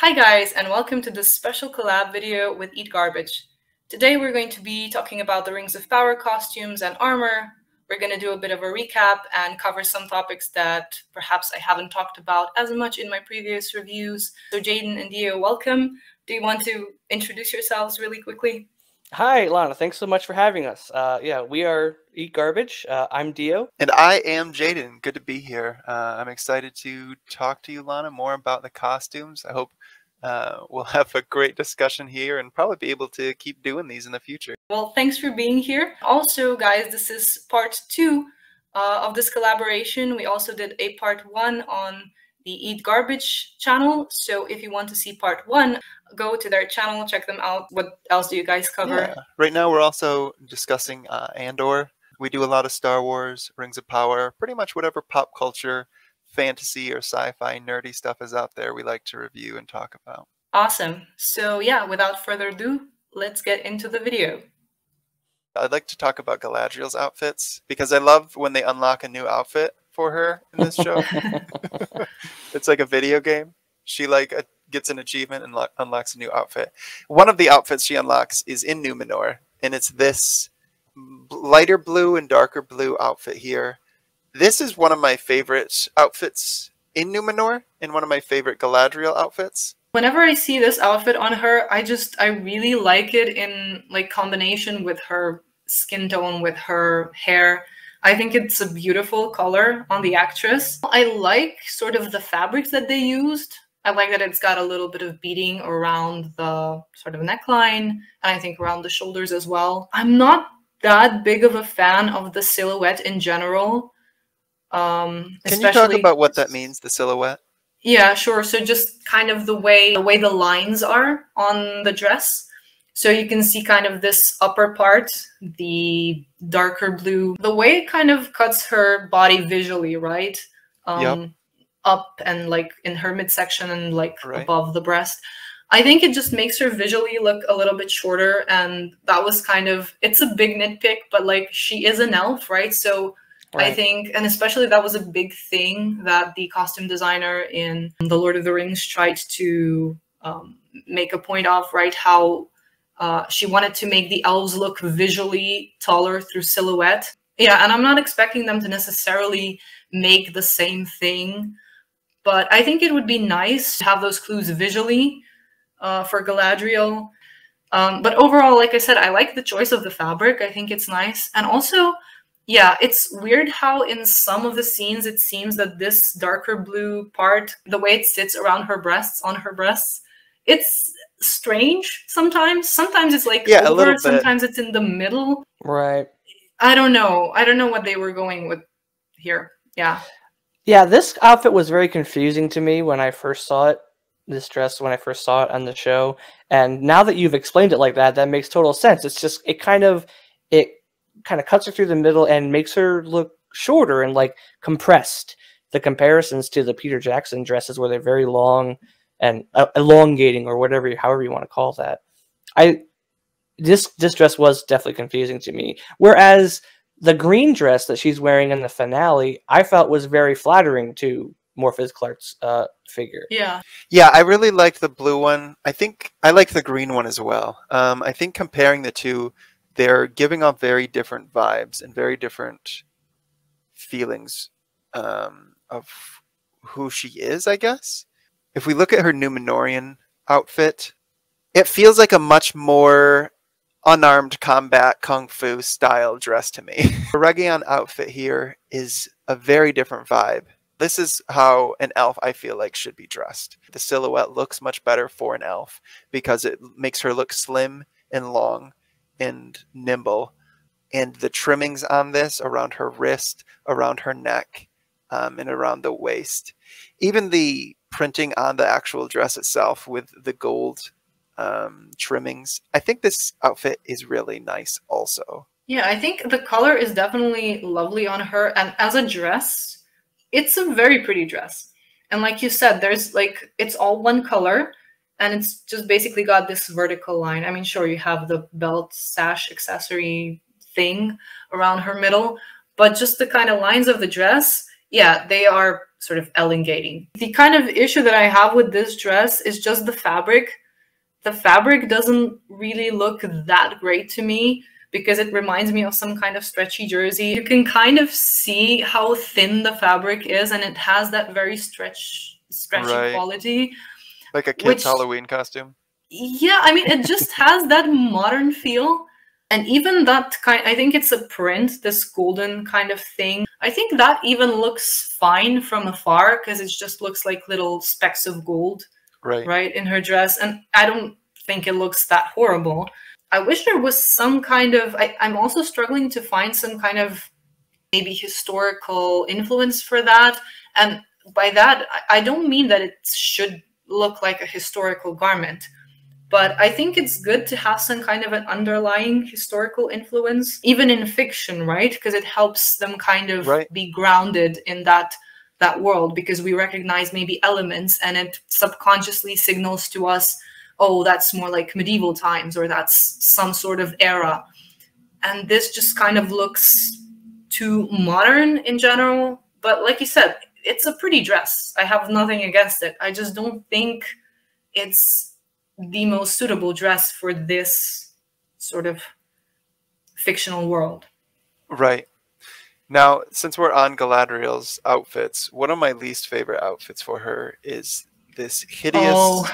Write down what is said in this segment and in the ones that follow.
Hi guys, and welcome to this special collab video with Eat Garbage. Today we're going to be talking about the Rings of Power costumes and armor. We're going to do a bit of a recap and cover some topics that perhaps I haven't talked about as much in my previous reviews. So Jaden and Dio, welcome. Do you want to introduce yourselves really quickly? Hi, Lana. Thanks so much for having us. Yeah, we are Eat Garbage. I'm Dio. And I am Jaden. Good to be here. I'm excited to talk to you, Lana, more about the costumes. I hope we'll have a great discussion here and probably be able to keep doing these in the future. Well, thanks for being here. Also, guys, this is part 2 of this collaboration. We also did a part 1 on the Eat Garbage channel. So if you want to see part 1, go to their channel, check them out. What else do you guys cover? Yeah. Right now we're also discussing Andor. We do a lot of Star Wars, Rings of Power, pretty much whatever pop culture, fantasy, or sci-fi nerdy stuff is out there we like to review and talk about. Awesome. So yeah, without further ado, let's get into the video. I'd like to talk about Galadriel's outfits because I love when they unlock a new outfit for her in this show. It's like a video game. She gets an achievement and unlocks a new outfit. One of the outfits she unlocks is in Numenor, and it's this lighter blue and darker blue outfit here. This is one of my favorite outfits in Numenor and one of my favorite Galadriel outfits. Whenever I see this outfit on her, I really like it in combination with her skin tone, with her hair. I think it's a beautiful color on the actress. I like sort of the fabrics that they used. I like that it's got a little bit of beading around the sort of neckline, and I think around the shoulders as well. I'm not that big of a fan of the silhouette in general. Can you talk about what that means, the silhouette? Yeah, sure. So just kind of the way the lines are on the dress. So you can see kind of this upper part, the darker blue, the way it kind of cuts her body visually, right? Yep. Up and like in her midsection and like right above the breast. I think it just makes her visually look a little bit shorter, and that was kind of, it's a big nitpick, but like she is an elf, right? So right. I think, and especially that was a big thing that the costume designer in The Lord of the Rings tried to make a point of, right? How she wanted to make the elves look visually taller through silhouette. Yeah, and I'm not expecting them to necessarily make the same thing, but I think it would be nice to have those clues visually for Galadriel. But overall, like I said, I like the choice of the fabric. I think it's nice. And also, yeah, it's weird how in some of the scenes it seems that this darker blue part, the way it sits around her breasts, on her breasts, it's strange sometimes. Sometimes it's like over, a little bit. Sometimes it's in the middle. Right. I don't know. I don't know what they were going with here. Yeah. Yeah, this outfit was very confusing to me when I first saw it. This dress, when I first saw it on the show. And now that you've explained it like that, that makes total sense. It's just, it kind of cuts her through the middle and makes her look shorter and like compressed. The comparisons to the Peter Jackson dresses where they're very long and elongating, or whatever, however you want to call that. This dress was definitely confusing to me. Whereas the green dress that she's wearing in the finale, I felt was very flattering to Morpheus Clark's figure. Yeah. Yeah, I really liked the blue one. I think I like the green one as well. I think comparing the two, they're giving off very different vibes and very different feelings of who she is, I guess. If we look at her Numenorian outfit, it feels like a much more unarmed combat kung fu style dress to me. The Region outfit here is a very different vibe. This is how an elf, I feel like, should be dressed. The silhouette looks much better for an elf because it makes her look slim and long and nimble. And the trimmings on this around her wrist, around her neck, and around the waist. Even the printing on the actual dress itself with the gold trimmings. I think this outfit is really nice also. Yeah, I think the color is definitely lovely on her. And as a dress, it's a very pretty dress. And like you said, there's like, it's all one color and it's just basically got this vertical line. I mean, sure, you have the belt sash accessory thing around her middle, but just the kind of lines of the dress, yeah, they are sort of elongating. The kind of issue that I have with this dress is just the fabric. The fabric doesn't really look that great to me because it reminds me of some kind of stretchy jersey. You can kind of see how thin the fabric is, and it has that very stretchy quality. Like a kid's Halloween costume. Yeah, I mean, it just has that modern feel. And even that kind, I think it's a print, this golden kind of thing. I think that even looks fine from afar because it just looks like little specks of gold, right, in her dress. And I don't think it looks that horrible. I wish there was some kind of, I'm also struggling to find some kind of maybe historical influence for that. And by that, I don't mean that it should look like a historical garment. But I think it's good to have some kind of an underlying historical influence, even in fiction, right? Because it helps them kind of be grounded in that world, because we recognize maybe elements and it subconsciously signals to us, oh, that's more like medieval times, or that's some sort of era. And this just kind of looks too modern in general. But like you said, it's a pretty dress. I have nothing against it. I just don't think it's the most suitable dress for this sort of fictional world. Right. Now, since we're on Galadriel's outfits, one of my least favorite outfits for her is this hideous... Oh,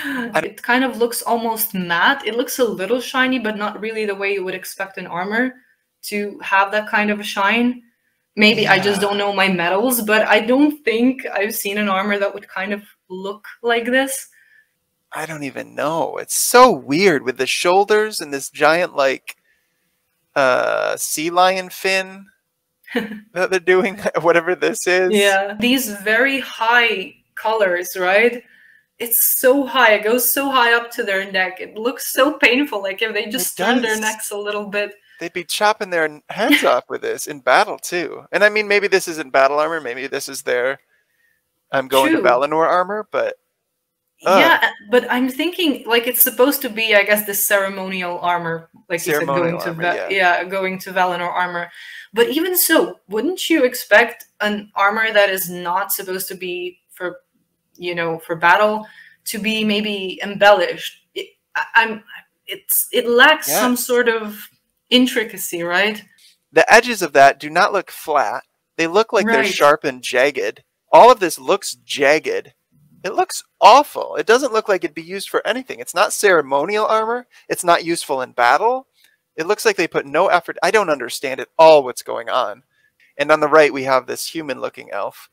it kind of looks almost matte. It looks a little shiny, but not really the way you would expect an armor to have that kind of a shine. Maybe I just don't know my metals, but I don't think I've seen an armor that would kind of look like this. I don't even know. It's so weird with the shoulders and this giant, like, sea lion fin that they're doing, whatever this is. Yeah, these very high colors, right? It's so high. It goes so high up to their neck. It looks so painful. Like if they just turn their necks a little bit. They'd be chopping their heads off with this in battle, too. And I mean, maybe this isn't battle armor. Maybe this is their going to Valinor armor, but... Yeah, but I'm thinking like it's supposed to be, I guess, this ceremonial armor, like you said, going to Valinor armor. But even so, wouldn't you expect an armor that is not supposed to be for, you know, for battle to be maybe embellished? It lacks some sort of intricacy, right? The edges of that do not look flat. They look like they're sharp and jagged. All of this looks jagged. It looks awful. It doesn't look like it'd be used for anything. It's not ceremonial armor. It's not useful in battle. It looks like they put no effort. I don't understand at all what's going on. And on the right, we have this human-looking elf.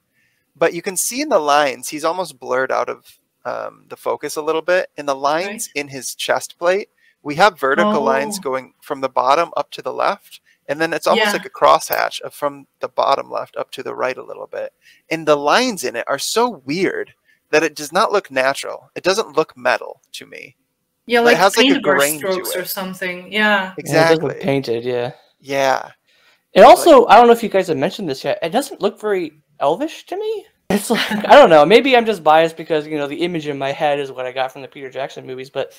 But you can see in the lines, he's almost blurred out of the focus a little bit. In the lines in his chest plate, we have vertical lines going from the bottom up to the left. And then it's almost like a crosshatch from the bottom left up to the right a little bit. And the lines in it are so weird that it does not look natural. It doesn't look metal to me. Yeah, like it has paintbrush strokes or something. Yeah. Exactly. Yeah, it does look painted, yeah. Yeah. It also, I don't know if you guys have mentioned this yet, it doesn't look very elvish to me. It's like, I don't know, maybe I'm just biased because, you know, the image in my head is what I got from the Peter Jackson movies, but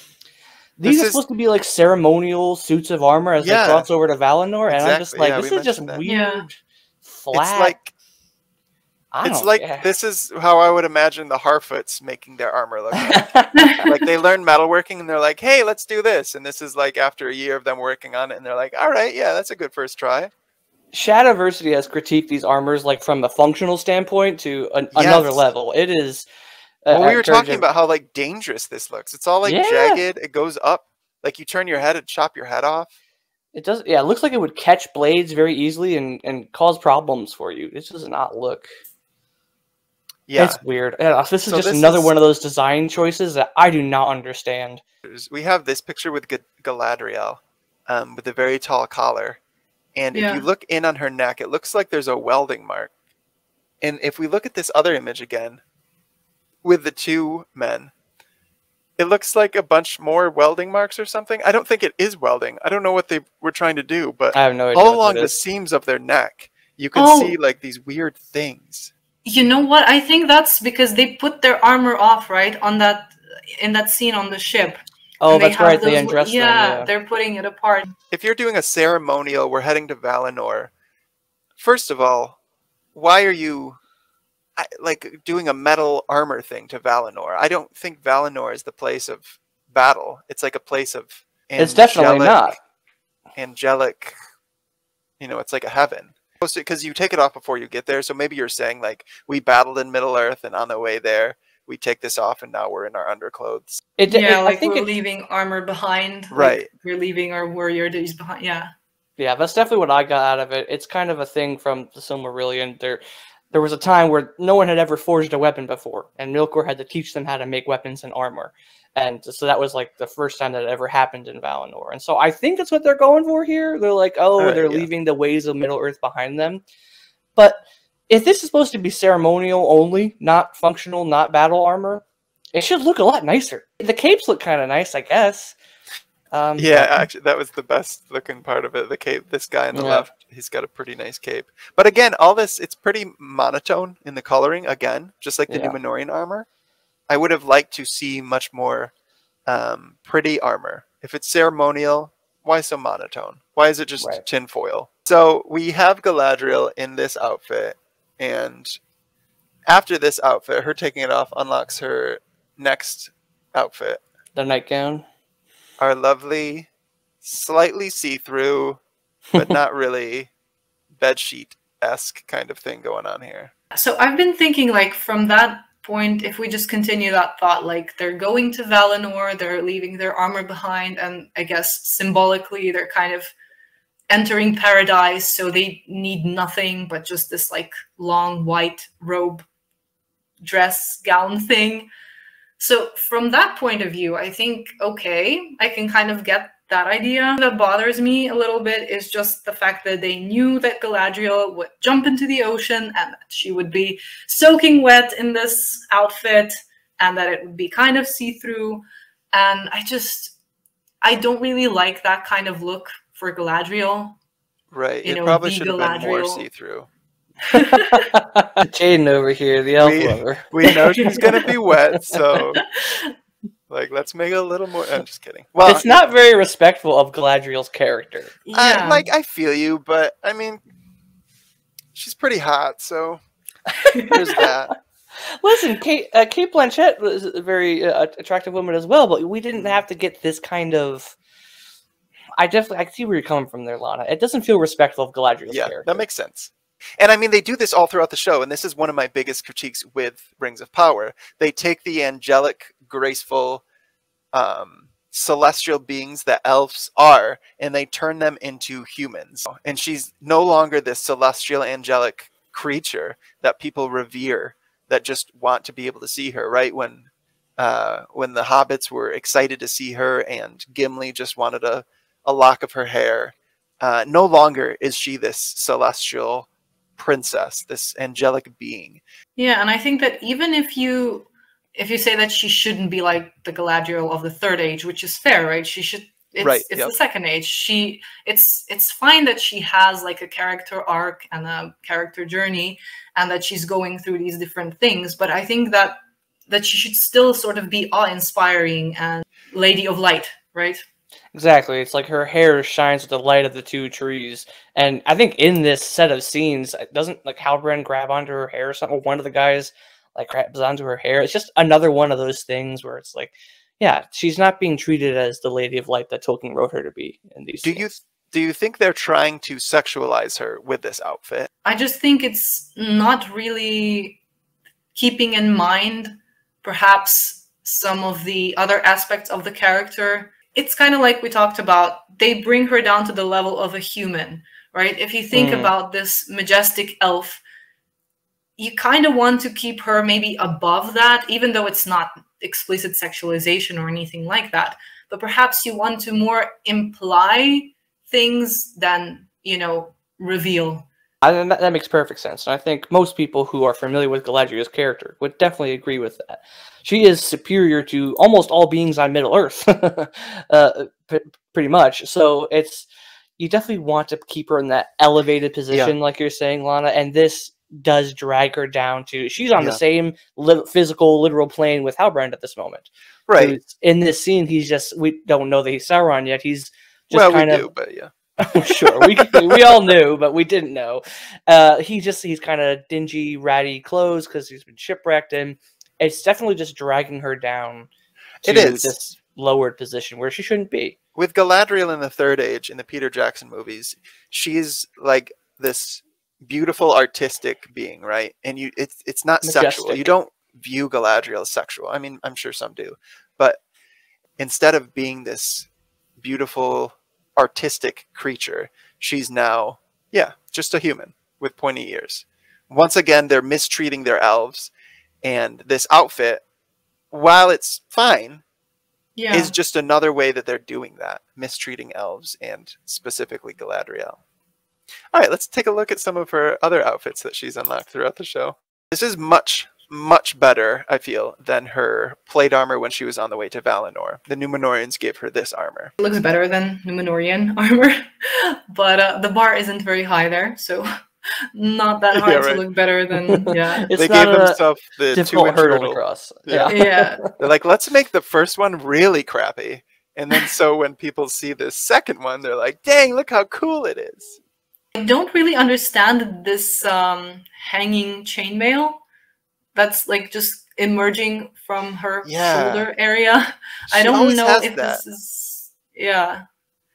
these are supposed to be like ceremonial suits of armor as they cross over to Valinor, and I'm just like, this is just weird, flat. It's like this is how I would imagine the Harfoots making their armor look like. Like they learn metalworking and they're like, hey, let's do this. And this is like after a year of them working on it, and they're like, all right, yeah, that's a good first try. Shadowversity has critiqued these armors like from a functional standpoint to another level. It is. Well, we were talking about how like dangerous this looks. It's all like jagged. It goes up. Like you turn your head and chop your head off. It does. Yeah, it looks like it would catch blades very easily and cause problems for you. This does not look. Yeah, it's weird. This is just another one of those design choices that I do not understand. We have this picture with Galadriel with a very tall collar. And if you look in on her neck, it looks like there's a welding mark. And if we look at this other image again with the two men, it looks like a bunch more welding marks or something. I don't think it is welding. I don't know what they were trying to do, but I have no idea all along the seams of their neck, you can see like these weird things. You know what? I think that's because they put their armor off, right, on that in that scene on the ship. Oh, that's right. They undress them. Yeah, they're putting it apart. If you're doing a ceremonial, we're heading to Valinor. First of all, why are you like doing a metal armor thing to Valinor? I don't think Valinor is the place of battle. It's like a place of It's definitely not. Angelic, you know, it's like a heaven. Because you take it off before you get there, so maybe you're saying like we battled in Middle Earth and on the way there we take this off and now we're in our underclothes. I think we're leaving armor behind. Right. Like, we're leaving our warrior days behind. Yeah. Yeah, that's definitely what I got out of it. It's kind of a thing from the Silmarillion. There was a time where no one had ever forged a weapon before, and Milkor had to teach them how to make weapons and armor. And so that was like the first time that it ever happened in Valinor. And so I think that's what they're going for here. They're like, oh, they're leaving the ways of Middle-earth behind them. But if this is supposed to be ceremonial only, not functional, not battle armor, it should look a lot nicer. The capes look kind of nice, I guess. Yeah, actually, that was the best looking part of it. The cape, this guy on the left, he's got a pretty nice cape. But again, all this, it's pretty monotone in the coloring, again, just like the Númenórean armor. I would have liked to see much more pretty armor. If it's ceremonial, why so monotone? Why is it just tinfoil? So we have Galadriel in this outfit, and after this outfit, her taking it off unlocks her next outfit. The nightgown. Our lovely, slightly see-through, but not really bedsheet-esque kind of thing going on here. So I've been thinking, like, from that point, if we just continue that thought, like, they're going to Valinor, they're leaving their armor behind, and I guess symbolically they're kind of entering paradise, so they need nothing but just this, like, long white robe, dress, gown thing. So from that point of view, I think, okay, I can kind of get that idea. That bothers me a little bit is just the fact that they knew that Galadriel would jump into the ocean and that she would be soaking wet in this outfit and that it would be kind of see-through. And I don't really like that kind of look for Galadriel. Right, it probably should have been more see-through. Jaden over here, the elf lover. We know she's gonna be wet, so like let's make it a little more. I'm just kidding. Well, it's not very respectful of Galadriel's character. Yeah. I feel you, but I mean, she's pretty hot, so there's that. Listen, Kate Blanchett was a very attractive woman as well, but we didn't have to get this kind of. I see where you're coming from there, Lana. It doesn't feel respectful of Galadriel's character. Yeah, that makes sense. And I mean, they do this all throughout the show, and this is one of my biggest critiques with Rings of Power. They take the angelic, graceful, celestial beings that elves are, and they turn them into humans. And she's no longer this celestial, angelic creature that people revere, that just want to be able to see her, right? When the hobbits were excited to see her, and Gimli just wanted a lock of her hair. No longer is she this celestial princess, this angelic being. Yeah, and I think that even if you say that she shouldn't be like the Galadriel of the Third Age, which is fair, right? She should. It's the Second Age. It's fine that she has like a character arc and a character journey, and that she's going through these different things. But I think that she should still sort of be awe-inspiring and Lady of Light, right? Exactly. It's like her hair shines with the light of the two trees. And I think in this set of scenes, doesn't like Halbrand grab onto her hair or something? Or one of the guys like grabs onto her hair. It's just another one of those things where it's like, yeah, she's not being treated as the Lady of Light that Tolkien wrote her to be in these scenes. Do you think they're trying to sexualize her with this outfit? I just think it's not really keeping in mind perhaps some of the other aspects of the character. It's kind of like we talked about, they bring her down to the level of a human, right? If you think about this majestic elf, you kind of want to keep her maybe above that, even though it's not explicit sexualization or anything like that. But perhaps you want to more imply things than, reveal. That makes perfect sense. And I think most people who are familiar with Galadriel's character would definitely agree with that. She is superior to almost all beings on Middle-earth, pretty much. So you definitely want to keep her in that elevated position, like you're saying, Lana. And this does drag her down to, she's on the same physical, literal plane with Halbrand at this moment. Right. In this scene, we don't know that he's Sauron yet. He's just we do, but yeah. Sure, we all knew, but we didn't know. He's kind of dingy, ratty clothes because he's been shipwrecked, and it's definitely just dragging her down to this lowered position where she shouldn't be. With Galadriel in the Third Age in the Peter Jackson movies, she's like this beautiful artistic being, right? And it's not Majestic. sexual. You don't view Galadriel as sexual. I mean, I'm sure some do, but instead of being this beautiful artistic creature, she's now just a human with pointy ears. Once again, they're mistreating their elves, and this outfit, while it's fine, is just another way that they're doing that, mistreating elves and specifically Galadriel. All right, let's take a look at some of her other outfits that she's unlocked throughout the show. This is much better, I feel, than her plate armor when she was on the way to Valinor. The Númenóreans gave her this armor. It looks better than Númenórean armor, but the bar isn't very high there, so not that hard to look better than, It's they not gave themselves the difficult hurdle to cross. Yeah. They're like, let's make the first one really crappy. And then so when people see the second one, they're like, dang, look how cool it is. I don't really understand this hanging chainmail that's like just emerging from her shoulder area. I don't know if this is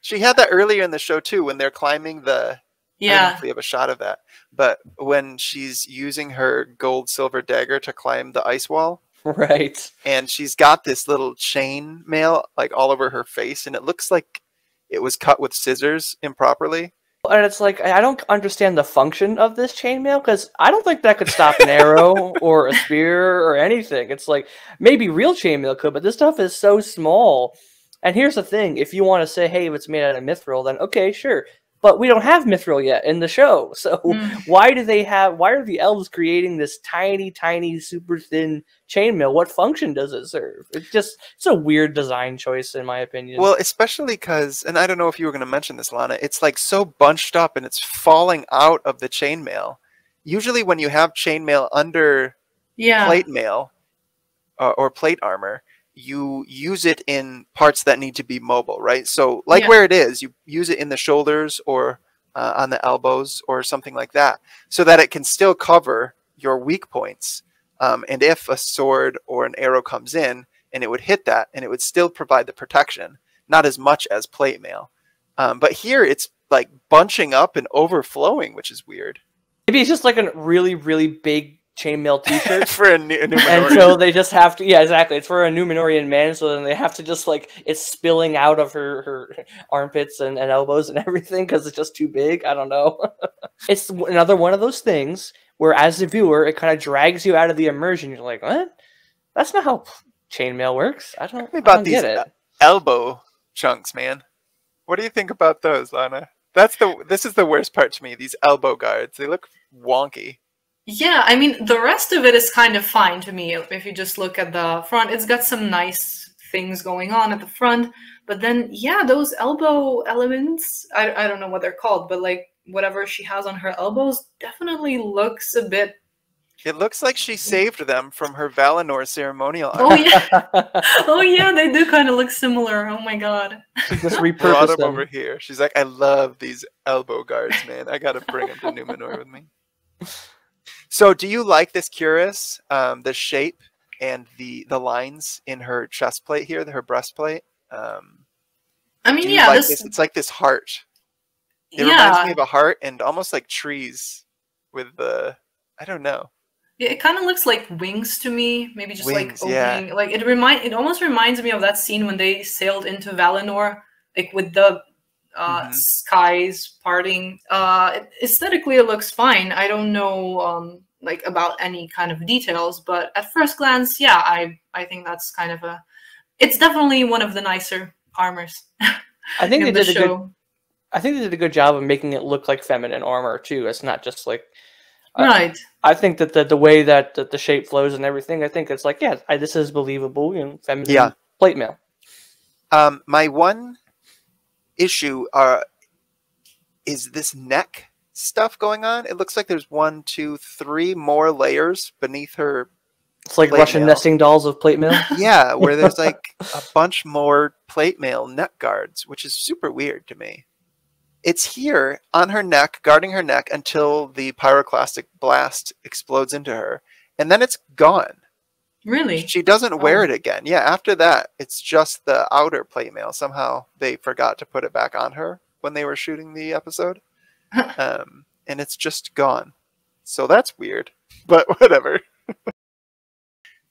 She had that earlier in the show too when they're climbing the I don't know if we have a shot of that, but when she's using her gold silver dagger to climb the ice wall, right? And she's got this little chain mail like all over her face, and it looks like it was cut with scissors improperly. And it's like, I don't understand the function of this chainmail, because I don't think that could stop an arrow or a spear or anything. It's like, maybe real chainmail could, but this stuff is so small. And here's the thing, if you want to say, hey, if it's made out of mithril, then okay, sure. But we don't have mithril yet in the show. So why are the elves creating this tiny, tiny, super thin chainmail? What function does it serve? It's a weird design choice, in my opinion. Well, especially because, and I don't know if you were going to mention this, Lana, it's like so bunched up and it's falling out of the chainmail. Usually when you have chainmail under plate mail or plate armor, you use it in parts that need to be mobile, right? So like where it is, you use it in the shoulders or on the elbows or something like that, so that it can still cover your weak points. And if a sword or an arrow comes in, and it would hit that, and it would still provide the protection, not as much as plate mail. But here it's like bunching up and overflowing, which is weird. Maybe it's just like a really, really big chainmail t-shirt for a Númenorian. And so they just have to, exactly, it's for a Númenorian man, so then they have to just like, it's spilling out of her armpits and elbows and everything because it's just too big. I don't know. It's another one of those things where as a viewer, it kind of drags you out of the immersion. You're like, what? That's not how chainmail works. I don't get it. Elbow chunks, man. What do you think about those, Lana? This is the worst part to me, these elbow guards. They look wonky. Yeah, I mean, the rest of it is kind of fine to me. If you just look at the front, it's got some nice things going on at the front. But then, those elbow elements, I don't know what they're called, but like whatever she has on her elbows definitely looks a bit... It looks like she saved them from her Valinor ceremonial art. Oh, yeah. Oh, yeah, they do kind of look similar. Oh, my God. She just repurposed them over here. She's like, I love these elbow guards, man. I got to bring them to Númenor with me. So do you like this cuirass, the shape and the lines in her chest plate here, her breastplate? I mean, it's like this heart. It reminds me of a heart and almost like trees with I don't know. Yeah, it kind of looks like wings to me. Maybe just wings, like opening. Like it almost reminds me of that scene when they sailed into Valinor, like with the skies parting. Aesthetically, it looks fine. I don't know like about any kind of details, but at first glance, I think that's kind of it's definitely one of the nicer armors. I think they did a good job of making it look like feminine armor too. It's not just like right. I think that the way that the shape flows and everything, I think it's like this is believable, feminine plate mail. My one issue is this neck stuff going on. It looks like there's 1, 2, 3 more layers beneath her. It's like Russian nesting dolls of plate mail. Yeah, where there's like a bunch more plate mail neck guards, which is super weird to me. it's here on her neck, guarding her neck until the pyroclastic blast explodes into her. And then it's gone. Really? She doesn't wear it again. Yeah, after that, it's just the outer plate mail. Somehow they forgot to put it back on her when they were shooting the episode. And it's just gone. So that's weird. But whatever.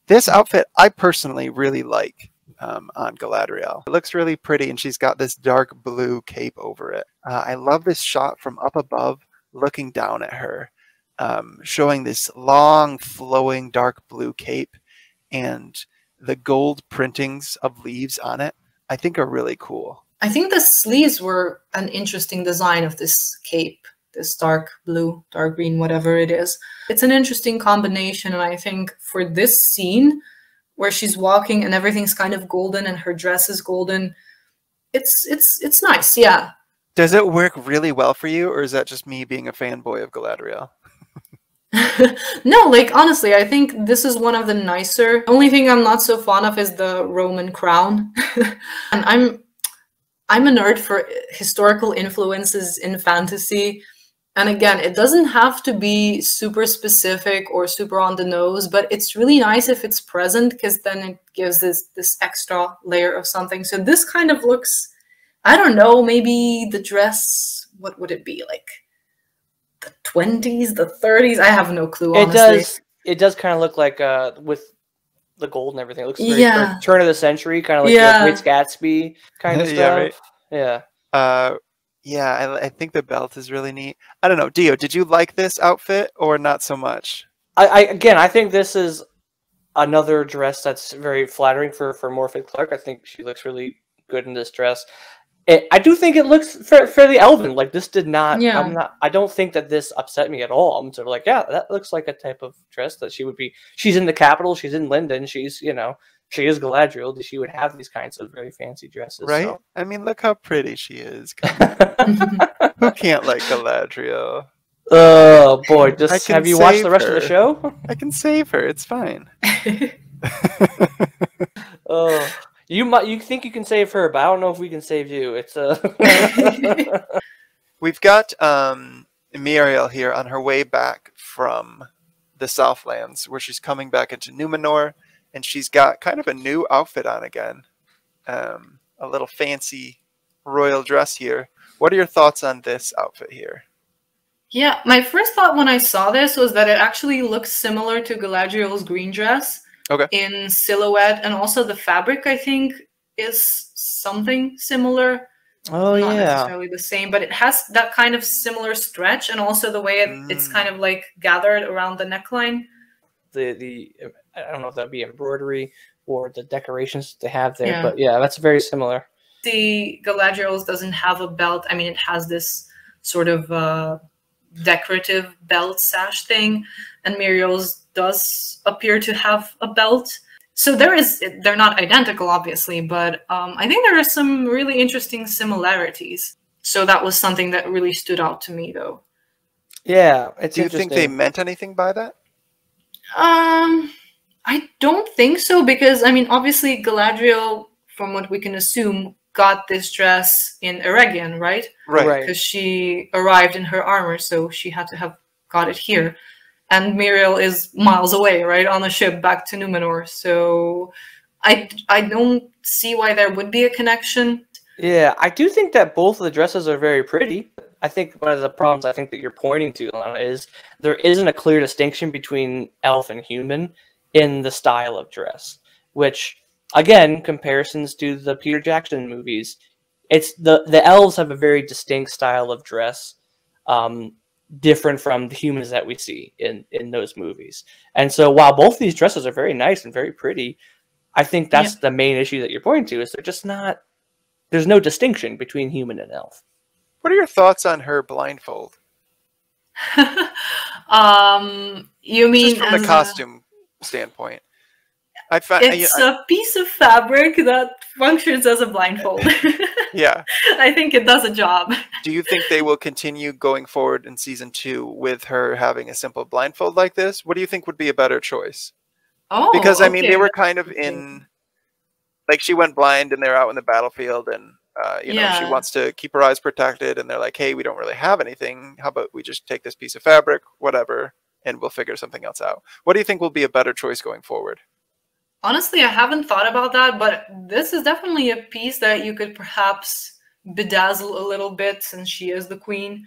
This outfit, I personally really like on Galadriel. It looks really pretty, and she's got this dark blue cape over it. I love this shot from up above, looking down at her, showing this long, flowing, dark blue cape, and the gold printings of leaves on it, I think are really cool. I think the sleeves were an interesting design of this cape, this dark blue, dark green, whatever it is. It's an interesting combination, and I think for this scene where she's walking and everything's kind of golden and her dress is golden, it's nice, yeah. Does it work really well for you, or is that just me being a fanboy of Galadriel? No, like honestly, I think this is one of the nicer. The only thing I'm not so fond of is the Roman crown. And I'm a nerd for historical influences in fantasy. And again, it doesn't have to be super specific or super on the nose, but it's really nice if it's present, because then it gives this extra layer of something. So this kind of looks, I don't know, maybe the dress, what would it be, like the 20s, the 30s? I have no clue, honestly. It does kind of look like, with the gold and everything, it looks very like turn of the century, kind of like Great Gatsby kind of stuff. Yeah, right. Yeah. Yeah, I think the belt is really neat. I don't know, Dio, did you like this outfit or not so much? Again, I think this is another dress that's very flattering for Morphin Clark. I think she looks really good in this dress. I do think it looks fairly elven. Like, this did not. Yeah. I don't think that this upset me at all. I'm sort of like, yeah, that looks like a type of dress that she would be. She's in the capital. She's in Linden. She's, she is Galadriel. She would have these kinds of very fancy dresses, right? So. I mean, look how pretty she is. Who can't like Galadriel? Oh boy! Have you watched the rest of the show? I can save her. It's fine. Oh, you think you can save her, but I don't know if we can save you. It's We've got Miriel here on her way back from the Southlands, where she's coming back into Numenor, and she's got kind of a new outfit on again. A little fancy royal dress here. What are your thoughts on this outfit here? Yeah, my first thought when I saw this was that it actually looks similar to Galadriel's green dress. Okay. In silhouette, and also the fabric, I think, is something similar. Oh, Not yeah. necessarily the same, but it has that kind of similar stretch, and also the way it's kind of like gathered around the neckline. The I don't know if that'd be embroidery or the decorations they have there, but yeah, that's very similar. The Galadriel's doesn't have a belt. I mean, it has this sort of decorative belt sash thing, and Miriel's does appear to have a belt. So they're not identical, obviously, but I think there are some really interesting similarities. So that was something that really stood out to me, though. Yeah, it's Do you think they meant anything by that? I don't think so, because, I mean, obviously Galadriel, from what we can assume, got this dress in Eregion, right? Right. Because she arrived in her armor, so she had to have got it here. And Miriel is miles away, right, on a ship back to Numenor. So I don't see why there would be a connection. Yeah, I do think that both of the dresses are very pretty. I think one of the problems I think that you're pointing to, Lana, is there isn't a clear distinction between elf and human in the style of dress, which, again, comparisons to the Peter Jackson movies, it's the elves have a very distinct style of dress, different from the humans that we see in those movies. And so while both these dresses are very nice and very pretty, I think that's the main issue that you're pointing to, is they're just not, there's no distinction between human and elf. What are your thoughts on her blindfold? You mean just from the costume standpoint? It's a piece of fabric that functions as a blindfold. Yeah. I think it does a job. Do you think they will continue going forward in season 2 with her having a simple blindfold like this? What do you think would be a better choice? Oh, because I mean, they were kind of in, like, she went blind and they're out in the battlefield, and You know, she wants to keep her eyes protected, and they're like, hey, we don't really have anything. How about we just take this piece of fabric, whatever, and we'll figure something else out. What do you think will be a better choice going forward? Honestly, I haven't thought about that, but this is definitely a piece that you could perhaps bedazzle a little bit since she is the queen.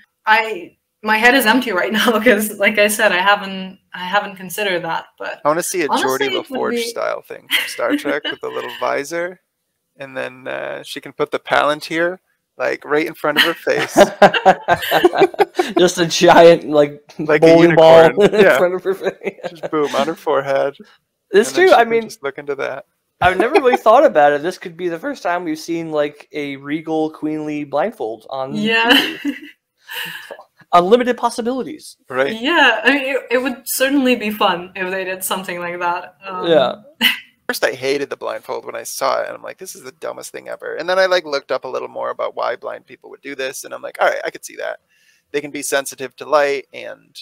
My head is empty right now because, like I said, I haven't considered that. But I want to see a honestly, Geordie LaForge style thing from Star Trek with a little visor, and then she can put the Palantir like right in front of her face. Just a giant like a bowling ball in yeah. front of her face. Just boom on her forehead. It's true. I mean, just look into that. I've never really thought about it. This could be the first time we've seen like a regal queenly blindfold on TV. Unlimited possibilities. Right. Yeah, I mean, it would certainly be fun if they did something like that. Yeah. First, I hated the blindfold when I saw it, and I'm like, this is the dumbest thing ever. And then I like looked up a little more about why blind people would do this, and I'm like, all right, I could see that. They can be sensitive to light, and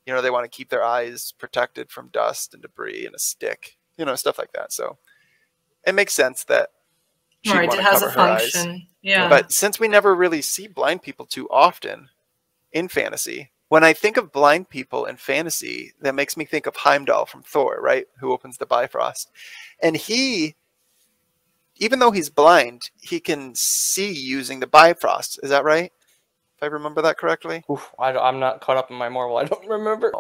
you know, they want to keep their eyes protected from dust and debris and a stick, you know, stuff like that. So it makes sense that she'd want to cover her eyes. Yeah. But since we never really see blind people too often in fantasy, when I think of blind people in fantasy, that makes me think of Heimdall from Thor, right? Who opens the Bifrost. And he, even though he's blind, he can see using the Bifrost. Is that right? If I remember that correctly? Oof, I'm not caught up in my Marvel. I don't remember.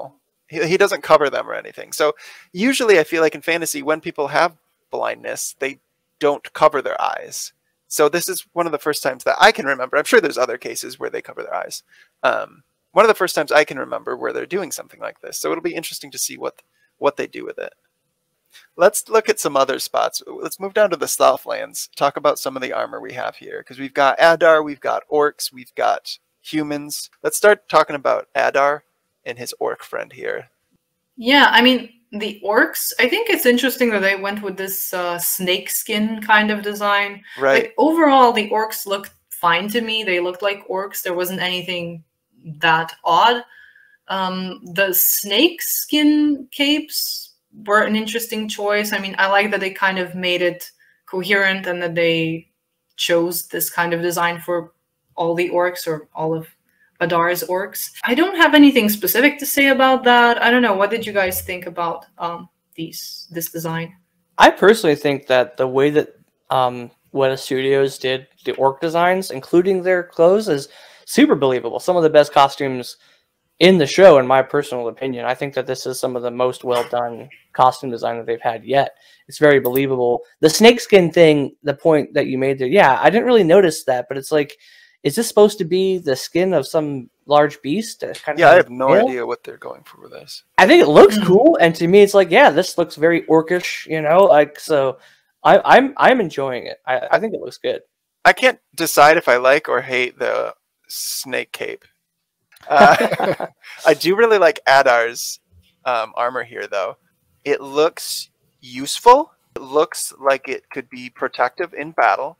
He doesn't cover them or anything. So usually I feel like in fantasy, when people have blindness, they don't cover their eyes. So this is one of the first times that I can remember. I'm sure there's other cases where they cover their eyes. One of the first times I can remember where they're doing something like this. So it'll be interesting to see what they do with it. Let's look at some other spots. Let's move down to the Southlands. Talk about some of the armor we have here. Because we've got Adar, we've got orcs, we've got humans. Let's start talking about Adar and his orc friend here. Yeah, I mean, the orcs, I think it's interesting that they went with this snake skin kind of design. Right. Like, overall, the orcs looked fine to me. They looked like orcs. There wasn't anything that odd. The snake skin capes were an interesting choice. I mean, I like that they kind of made it coherent and that they chose this kind of design for all the orcs or all of Adar's orcs. I don't have anything specific to say about that. I don't know. What did you guys think about this design? I personally think that the way that Weta Studios did the orc designs, including their clothes, is super believable. Some of the best costumes in the show, in my personal opinion. I think that this is some of the most well-done costume design that they've had yet. It's very believable. The snakeskin thing, the point that you made there, yeah, I didn't really notice that, but it's like, is this supposed to be the skin of some large beast? Kind of I have no idea what they're going for with this. I think it looks cool, and to me, it's like, yeah, this looks very orcish, you know, like, so I'm enjoying it. I think it looks good. I can't decide if I like or hate the snake cape. I do really like Adar's armor here, though. It looks useful. It looks like it could be protective in battle.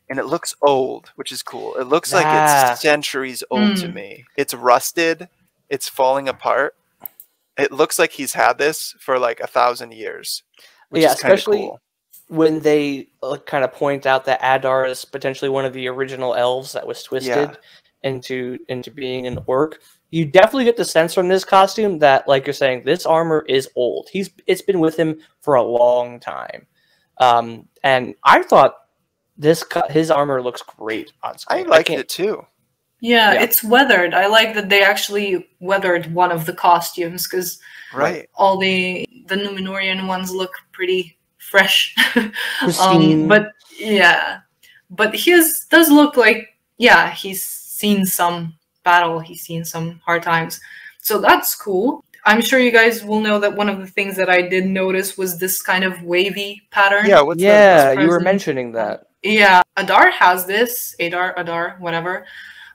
And it looks old, which is cool. It looks like it's centuries old to me. It's rusted. It's falling apart. It looks like he's had this for like 1,000 years. Which is especially cool. When they kind of point out that Adar is potentially one of the original elves that was twisted into being an orc. You definitely get the sense from this costume that, like you're saying, this armor is old. It's been with him for a long time. And I thought his armor looks great on screen. I liked it too. Yeah, it's weathered. I like that they actually weathered one of the costumes because all the Numenorian ones look pretty fresh. But his does look like, he's seen some battle. He's seen some hard times. So that's cool. I'm sure you guys will know that one of the things that I did notice was this kind of wavy pattern. Yeah, you were mentioning that. Yeah, Adar has this. Adar, whatever.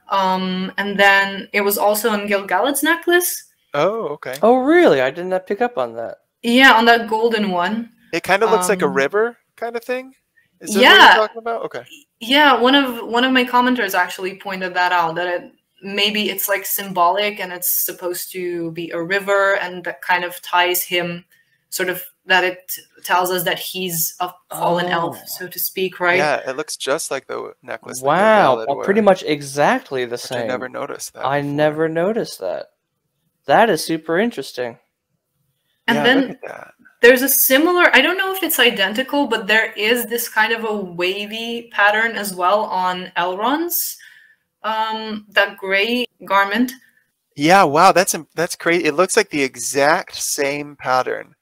And then it was also on Gil-galad's necklace. Oh, okay. Oh, really? I did not pick up on that. Yeah, on that golden one. It kind of looks like a river kind of thing. Is that what you're talking about? Okay. Yeah, one of my commenters actually pointed that out, that maybe it's like symbolic and it's supposed to be a river, and that kind of ties him sort of that it tells us that he's a fallen elf, so to speak, right? Yeah, it looks just like the necklace. Wow, that well, pretty much exactly the same. I never noticed that. I never noticed that. That is super interesting. And then there's a similar, I don't know if it's identical, but there is this kind of a wavy pattern as well on Elrond's, that gray garment. Yeah, wow, that's crazy. It looks like the exact same pattern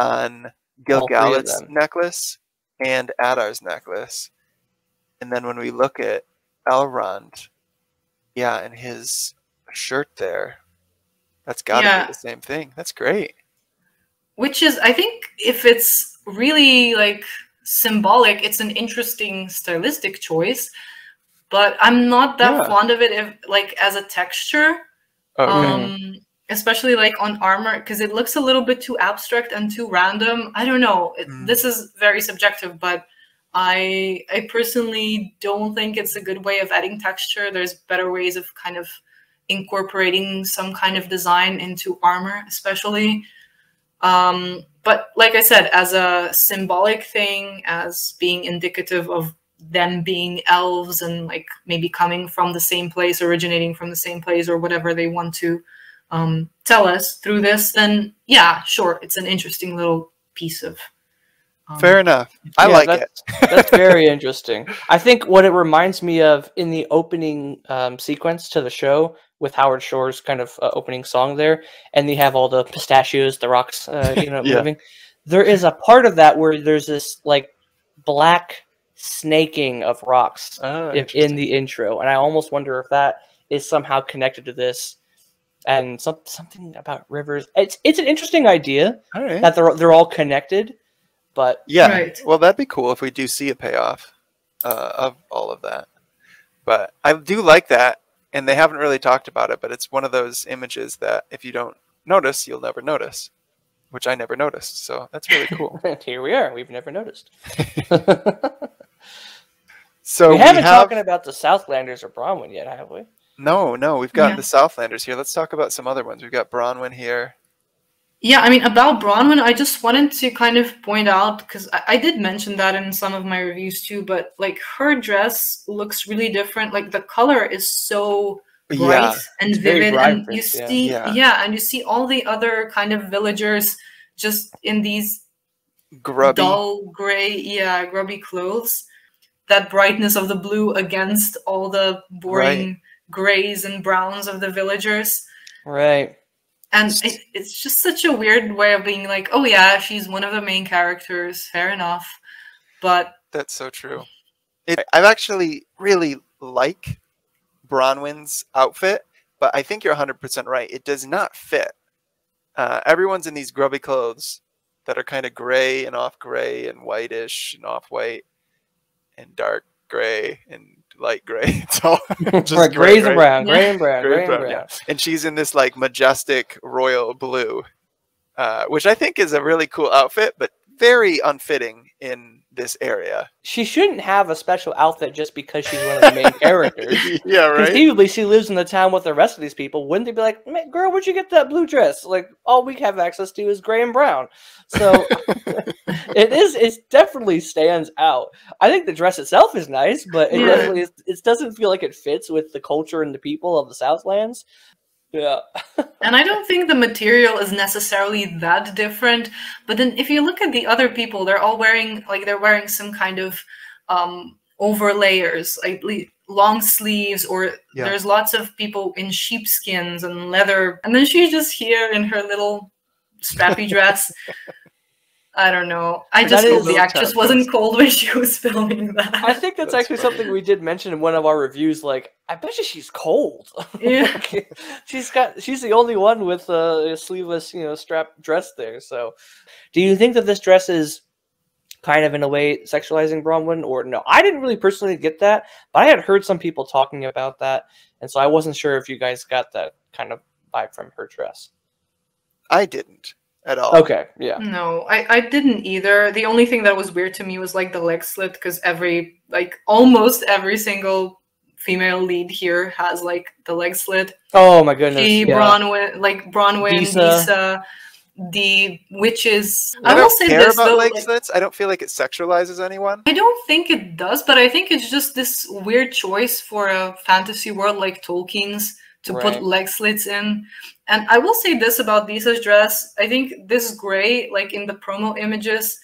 on Gil-galad's necklace and Adar's necklace. And then when we look at Elrond, yeah, and his shirt there, that's got to be the same thing. That's great. Which is, I think, if it's really like symbolic, it's an interesting stylistic choice. But I'm not that fond of it, if like as a texture, especially like on armor, because it looks a little bit too abstract and too random. I don't know. This is very subjective, but I personally don't think it's a good way of adding texture. There's better ways of kind of incorporating some kind of design into armor, especially. But like I said, as a symbolic thing, as being indicative of them being elves and like maybe coming from the same place, originating from the same place, or whatever they want to tell us through this, then yeah, sure, it's an interesting little piece of fair enough. I like it. That's very interesting. I think what it reminds me of in the opening sequence to the show with Howard Shore's kind of opening song there, and they have all the pistachios, the rocks, moving. There is a part of that where there's this like black snaking of rocks in the intro, and I almost wonder if that is somehow connected to this, and something about rivers. It's an interesting idea that they're all connected. But well, that'd be cool if we do see a payoff of all of that. But I do like that, and they haven't really talked about it, but it's one of those images that if you don't notice, you'll never notice, which I never noticed. So that's really cool. Here we are. We've never noticed. So we haven't talking about the Southlanders or Bronwyn yet, have we? No, we've got the Southlanders here. Let's talk about some other ones. We've got Bronwyn here. Yeah, I mean, about Bronwyn, I just wanted to kind of point out, because I did mention that in some of my reviews too, but like her dress looks really different. Like the color is so bright and vivid, and you see, and you see all the other kind of villagers just in these grubby, dull gray, grubby clothes. That brightness of the blue against all the boring grays and browns of the villagers. Right. And it's just such a weird way of being like, oh yeah, she's one of the main characters. Fair enough. But that's so true. I actually really like Bronwyn's outfit, but I think you're 100% right. It does not fit. Everyone's in these grubby clothes that are kind of gray and off gray and whitish and off white and dark gray and light gray. It's all just gray and brown, gray and brown. Yeah. And she's in this like majestic royal blue, which I think is a really cool outfit, but very unfitting in this area. She shouldn't have a special outfit just because she's one of the main characters. Yeah, right. Conceivably, she lives in the town with the rest of these people. Wouldn't they be like, girl, where'd you get that blue dress? Like, all we have access to is gray and brown. So it definitely stands out. I think the dress itself is nice, but it doesn't feel like it fits with the culture and the people of the Southlands. Yeah. And I don't think the material is necessarily that different. But then if you look at the other people, they're all wearing some kind of overlayers, like long sleeves, or there's lots of people in sheepskins and leather. And then she's just here in her little strappy dress. I don't know. I just hope the actress wasn't cold when she was filming that. I think that's actually something we did mention in one of our reviews. Like, I bet you she's cold. Yeah. She's the only one with a sleeveless, strap dress there. So, do you think that this dress is kind of in a way sexualizing Bronwyn, or no? I didn't really personally get that, but I had heard some people talking about that, and so I wasn't sure if you guys got that kind of vibe from her dress. I didn't. At all. Okay, yeah. No, I didn't either. The only thing that was weird to me was like the leg slit, because almost every single female lead here has like the leg slit. Oh my goodness. Bronwyn, Disa, the witches. I will don't say care this about though, leg like, slits. I don't feel like it sexualizes anyone. I don't think it does, but I think it's just this weird choice for a fantasy world like Tolkien's to put leg slits in. And I will say this about Disa's dress. I think this gray, like in the promo images,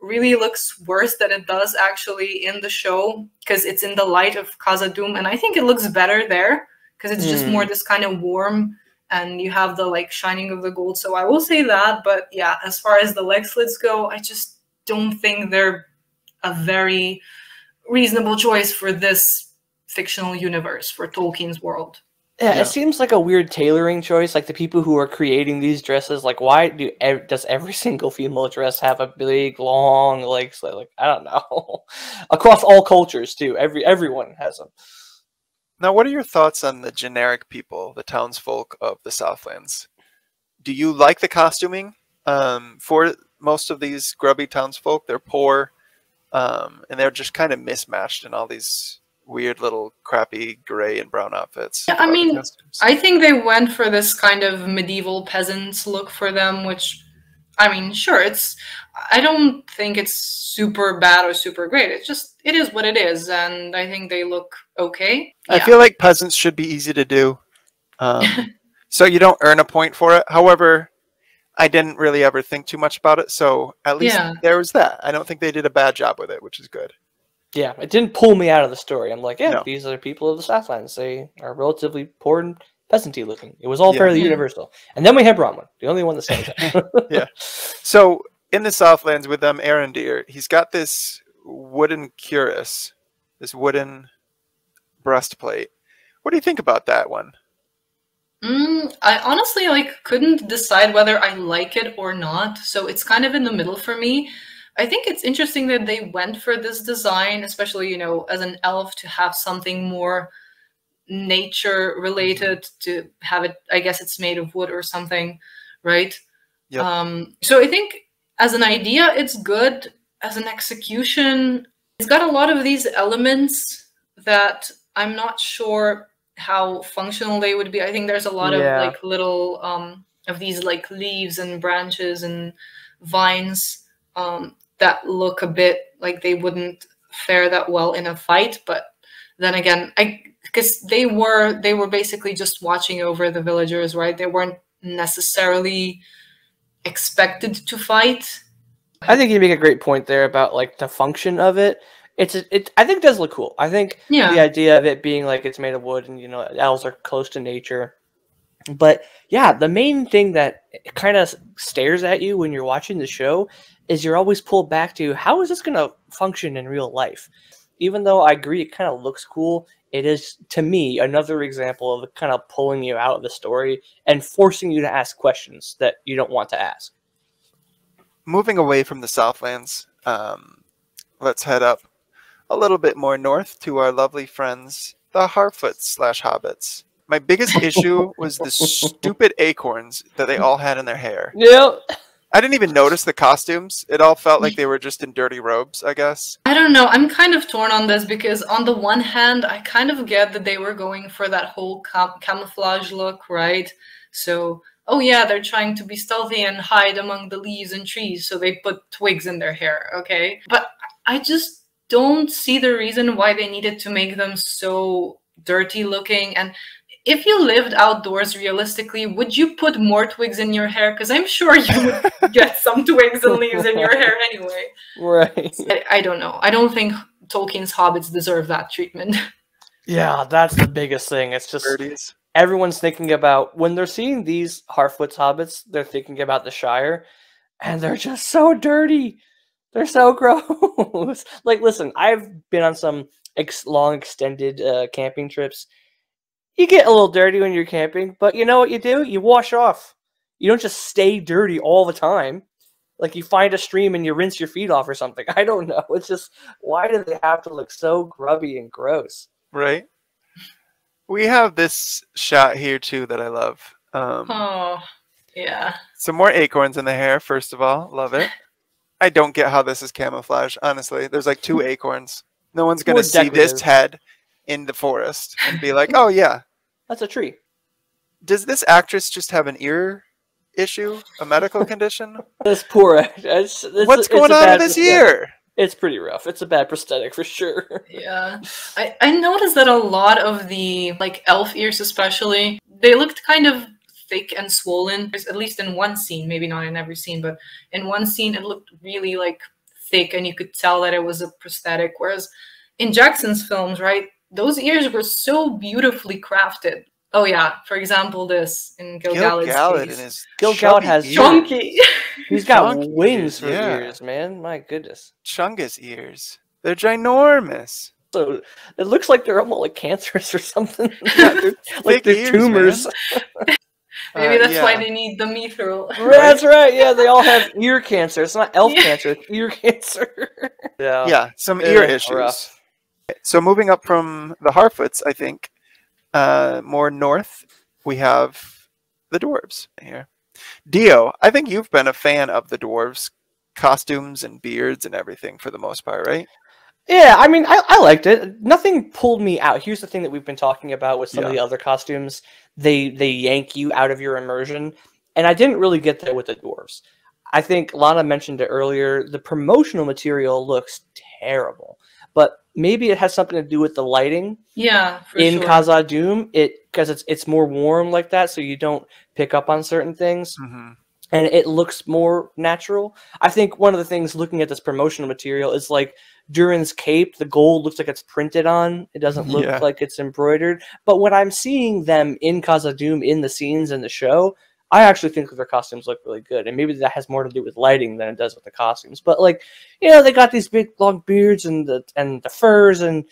really looks worse than it does actually in the show, because it's in the light of Khazad-dûm, and I think it looks better there because it's just more this kind of warm, and you have the like shining of the gold. So I will say that. But yeah, as far as the leg slits go, I just don't think they're a very reasonable choice for this fictional universe, for Tolkien's world. Yeah, it seems like a weird tailoring choice. Like the people who are creating these dresses, like why does every single female dress have a big long leg slit? Like I don't know. Across all cultures too. Everyone has them. Now, what are your thoughts on the generic people, the townsfolk of the Southlands? Do you like the costuming? For most of these grubby townsfolk, they're poor, and they're just kind of mismatched in all these weird little crappy gray and brown outfits. Yeah, I mean, I think they went for this kind of medieval peasants look for them, which, I mean, sure, I don't think it's super bad or super great. It is what it is, and I think they look okay. Yeah. I feel like peasants should be easy to do, so you don't earn a point for it. However, I didn't really ever think too much about it, so at least there was that. I don't think they did a bad job with it, which is good. Yeah, it didn't pull me out of the story. I'm like, yeah, these are people of the Southlands. They are relatively poor and peasanty looking. It was all fairly universal. And then we have Bronwyn, the only one that says that. Yeah. So in the Southlands with them, Arondir, he's got this wooden cuirass, this wooden breastplate. What do you think about that one? I honestly couldn't decide whether I like it or not. So it's kind of in the middle for me. I think it's interesting that they went for this design, especially, as an elf, to have something more nature related, to have it, I guess it's made of wood or something, right? Yep. So I think as an idea, it's good. As an execution, it's got a lot of these elements that I'm not sure how functional they would be. I think there's a lot of little of these leaves and branches and vines that look a bit like they wouldn't fare that well in a fight. But then again, because they were basically just watching over the villagers, right? They weren't necessarily expected to fight. I think you make a great point there about the function of it. I think it does look cool. I think the idea of it being it's made of wood and elves are close to nature. But yeah, the main thing that kind of stares at you when you're watching the show is you're always pulled back to how is this going to function in real life? Even though I agree it kind of looks cool, it is, to me, another example of kind of pulling you out of the story and forcing you to ask questions that you don't want to ask. Moving away from the Southlands, let's head up a little bit more north to our lovely friends, the Harfoots / Hobbits. My biggest issue was the stupid acorns that they all had in their hair. Yep. I didn't even notice the costumes. It all felt like they were just in dirty robes, I guess. I don't know. I'm kind of torn on this because on the one hand, I kind of get that they were going for that whole camouflage look, right? So, oh yeah, they're trying to be stealthy and hide among the leaves and trees, so they put twigs in their hair, okay? But I just don't see the reason why they needed to make them so dirty looking. And if you lived outdoors realistically, would you put more twigs in your hair? Because I'm sure you would get some twigs and leaves in your hair anyway. Right. I don't know. I don't think Tolkien's hobbits deserve that treatment. Yeah, that's the biggest thing. It's just everyone's thinking about, when they're seeing these Harfoots hobbits, they're thinking about the Shire, and they're just so dirty. They're so gross. Listen, I've been on some long extended camping trips. You get a little dirty when you're camping, but you know what you do? You wash off. You don't just stay dirty all the time. You find a stream and you rinse your feet off or something. I don't know. It's just, why do they have to look so grubby and gross? Right. We have this shot here, too, that I love. Oh, yeah. Some more acorns in the hair, first of all. Love it. I don't get how this is camouflage, honestly. There's 2 acorns. No one's going to see this head in the forest and be like, oh, yeah. That's a tree. Does this actress just have an ear issue, a medical condition? This poor. What's going on with this ear? It's pretty rough. It's a bad prosthetic for sure. Yeah, I noticed that a lot of the like elf ears, especially, they looked kind of thick and swollen. At least in one scene, maybe not in every scene, but in one scene it looked really like thick, and you could tell that it was a prosthetic. Whereas in Jackson's films, right, those ears were so beautifully crafted. Oh yeah, for example, this in Gil-galad's case. Gil-galad has chunky. He's got wings for ears, man. My goodness. Chungus ears. They're ginormous. So it looks like they're almost like cancerous or something. Like they're ears, tumors. Maybe that's why they need the mithril. That's right. Yeah, they all have ear cancer. It's not elf cancer. It's ear cancer. Yeah, some ear issues. Rough. So moving up from the Harfoots, I think, more north, we have the dwarves here. Dio, I think you've been a fan of the dwarves' costumes and beards and everything for the most part, right? Yeah, I mean, I liked it. Nothing pulled me out. Here's the thing that we've been talking about with some of the other costumes. They yank you out of your immersion, and I didn't really get that with the dwarves. I think Lana mentioned it earlier. The promotional material looks terrible, but maybe it has something to do with the lighting. Yeah, in Khazad-dûm, because it's more warm like that, so you don't pick up on certain things, and it looks more natural. I think one of the things looking at this promotional material is like Durin's cape. The gold looks like it's printed on. It doesn't look like it's embroidered. But when I'm seeing them in Khazad-dûm in the scenes in the show, I actually think that their costumes look really good, and maybe that has more to do with lighting than it does with the costumes. But like, you know, they got these big long beards and the furs, and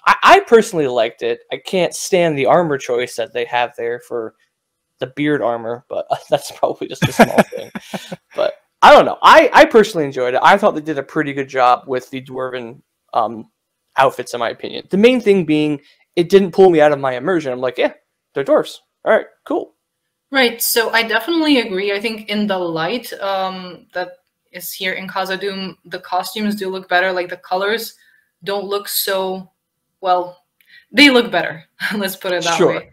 I personally liked it. I can't stand the armor choice that they have there for the beard armor, but that's probably just a small thing. But I don't know. I personally enjoyed it. I thought they did a pretty good job with the dwarven outfits, in my opinion. The main thing being, it didn't pull me out of my immersion. I'm like, yeah, they're dwarves. All right, cool. Right, so I definitely agree. I think in the light that is here in Khazad-dûm, the costumes do look better. Like, the colors don't look so, well, they look better. Let's put it that way.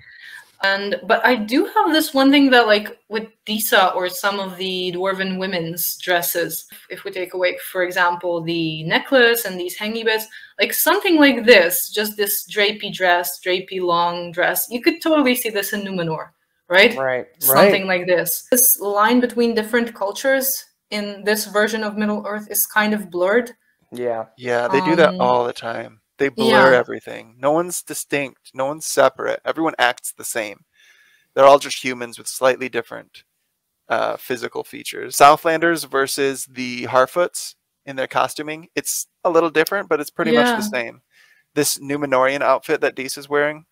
But I do have this one thing that, like, with Disa or some of the dwarven women's dresses, if we take away, for example, the necklace and these hangy bits, like something like this, just this drapey dress, drapey long dress, you could totally see this in Numenor. Right? Something like this. This line between different cultures in this version of Middle-earth is kind of blurred. Yeah, they do that all the time. They blur everything. No one's distinct. No one's separate. Everyone acts the same. They're all just humans with slightly different physical features. Southlanders versus the Harfoots in their costuming. It's a little different, but it's pretty much the same. This Numenorian outfit that Disa's wearing,